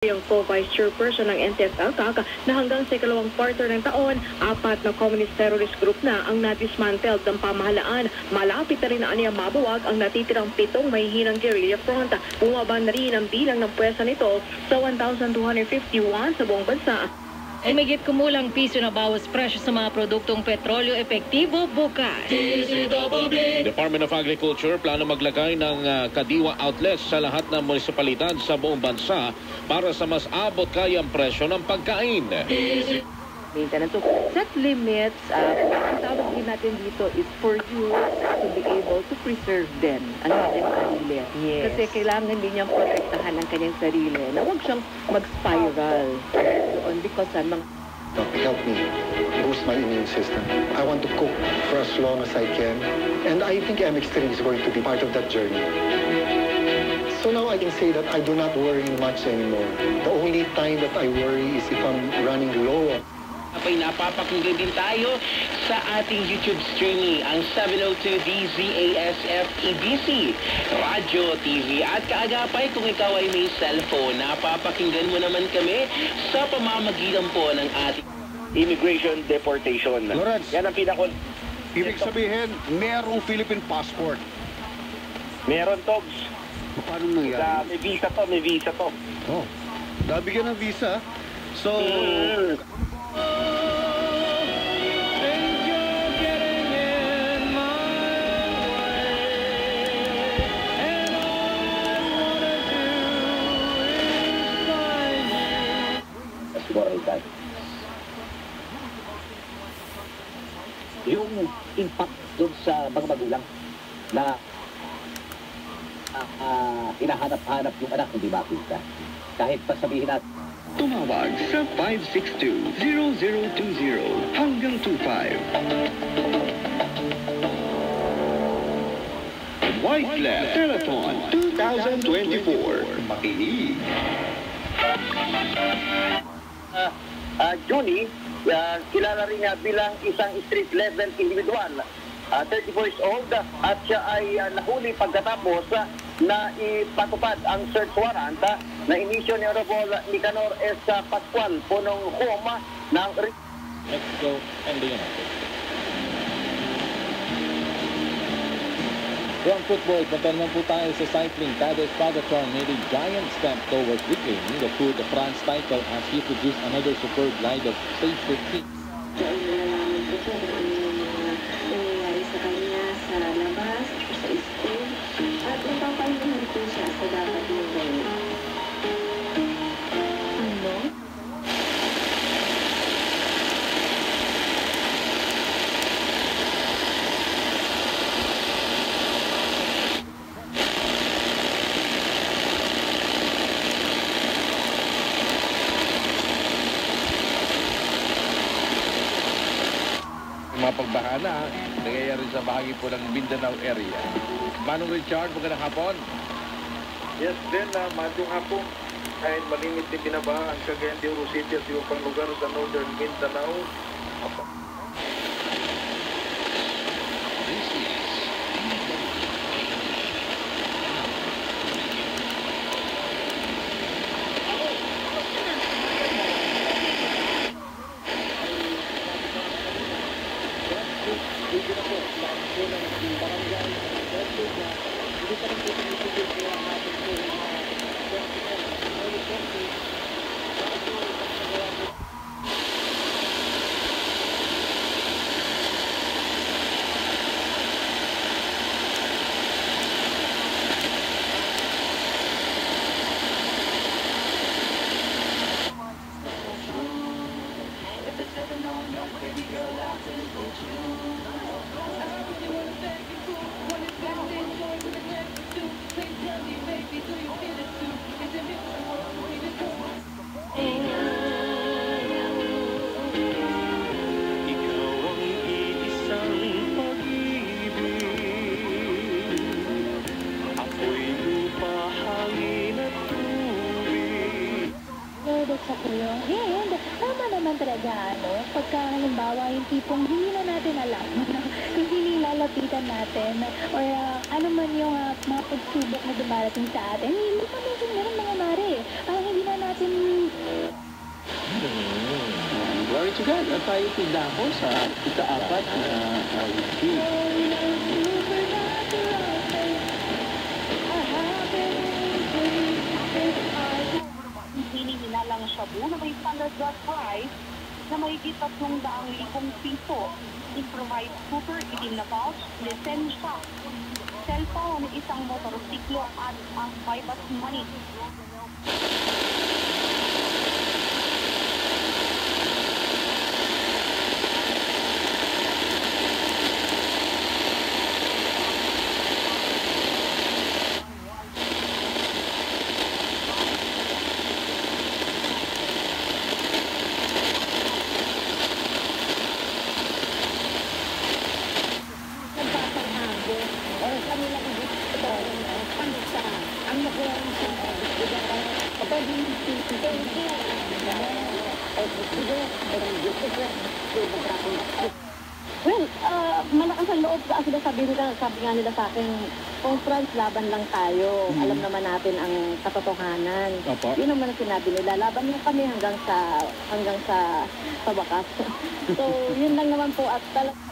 Yung co-vice chairperson ng NTF-ELCAC na hanggang sa ikalawang quarter ng taon, 4 na communist terrorist group na ang nadismantled ng pamahalaan. Malapit na rin na aniya mabuwag ang natitirang 7 mahihinang guerrilla front. Bumaba na rin ang bilang ng pwersa nito sa 1,251 sa buong bansa. Umigit kumulang piso na bawas presyo sa mga produktong petrolyo epektibo bukas. Department of Agriculture plano maglagay ng kadiwa outlets sa lahat ng munisipalidad sa buong bansa para sa mas abot kayang presyo ng pagkain. Maintenance. So, set limits, ang tawag din natin dito is for you to be able to preserve them ang kanyang sarili. Yes. Kasi kailangan din niyang protektahan ang kanyang sarili na huwag siyang mag-spiral doon because mga... Help me boost my immune system. I want to cook for as long as I can. And I think MX3 is going to be part of that journey. So now I can say that I do not worry much anymore. The only time that I worry is if I'm running low. Apay napapakinggan din tayo sa ating YouTube streaming, ang 702 DZASF EBC, Radyo, TV at kaagapay kung ikaw ay may cellphone. Napapakinggan mo naman kami sa pamamagitan po ng ating immigration deportation. Lawrence, yan ang pinakon. ibig sabihin, merong Philippine passport. Meron, Togs. Paano nangyari? May visa to, may visa to. Oh, nabigyan ng visa. So... Yung impact doon sa mga magulang na hinahanap-hanap yung anak hindi makita. Kahit pa sabihin natin, tumawag sa 562-0020 hanggang 25. Whitelab Telethon 2024. Makinig. Johnny, kilala rin niya bilang isang street-level individual. 34 years old at siya ay nahuli pagkatapos na ipatupad ang search warrant na inisyo ni Honorable Nicanor S. Pascual, punong home ng... Mexico and the United. From football, punta naman po tayo sa cycling. Tadej Pogacar made a giant step towards reclaiming the Tour de France title as he produced another superb ride of stage 15. Nangyayari sa kanya sa labas, sa school, at napapahingan po siya sa dapat mong gawin. Ano? Mga pagbaha na, nangyayari sa bahagi po ng Mindanao area. Manong Richard, magandang hapon. Yes, din na madyung hapon. Kahit malimit din binabaha ang Cagayan de Oro City at yung pang lugar sa Northern Mindanao. Sa kulong. And tama naman talaga, pagka halimbawa yung tipong hindi na natin alam kung hindi lalapitan natin or ano man yung mga pagsubok na dumarating sa atin, hindi pa minsan meron mga mare. Hindi na natin Portugal at tayo tindako sa ika-4 na wiki. Hinihinalang shabu na may standard lot price na mahigit 300,000 piso. Improvised cooker, itim na pouch, lisensya, cellphone, isang motorsiklo at ang bypass money. Well, malakas ang loob kasi sabi nga nila sa akin, kung France, laban lang tayo. Alam naman natin ang katotohanan. Yun naman ang sinabi nila, laban lang kami hanggang sa wakas. So, yun lang naman po at talagang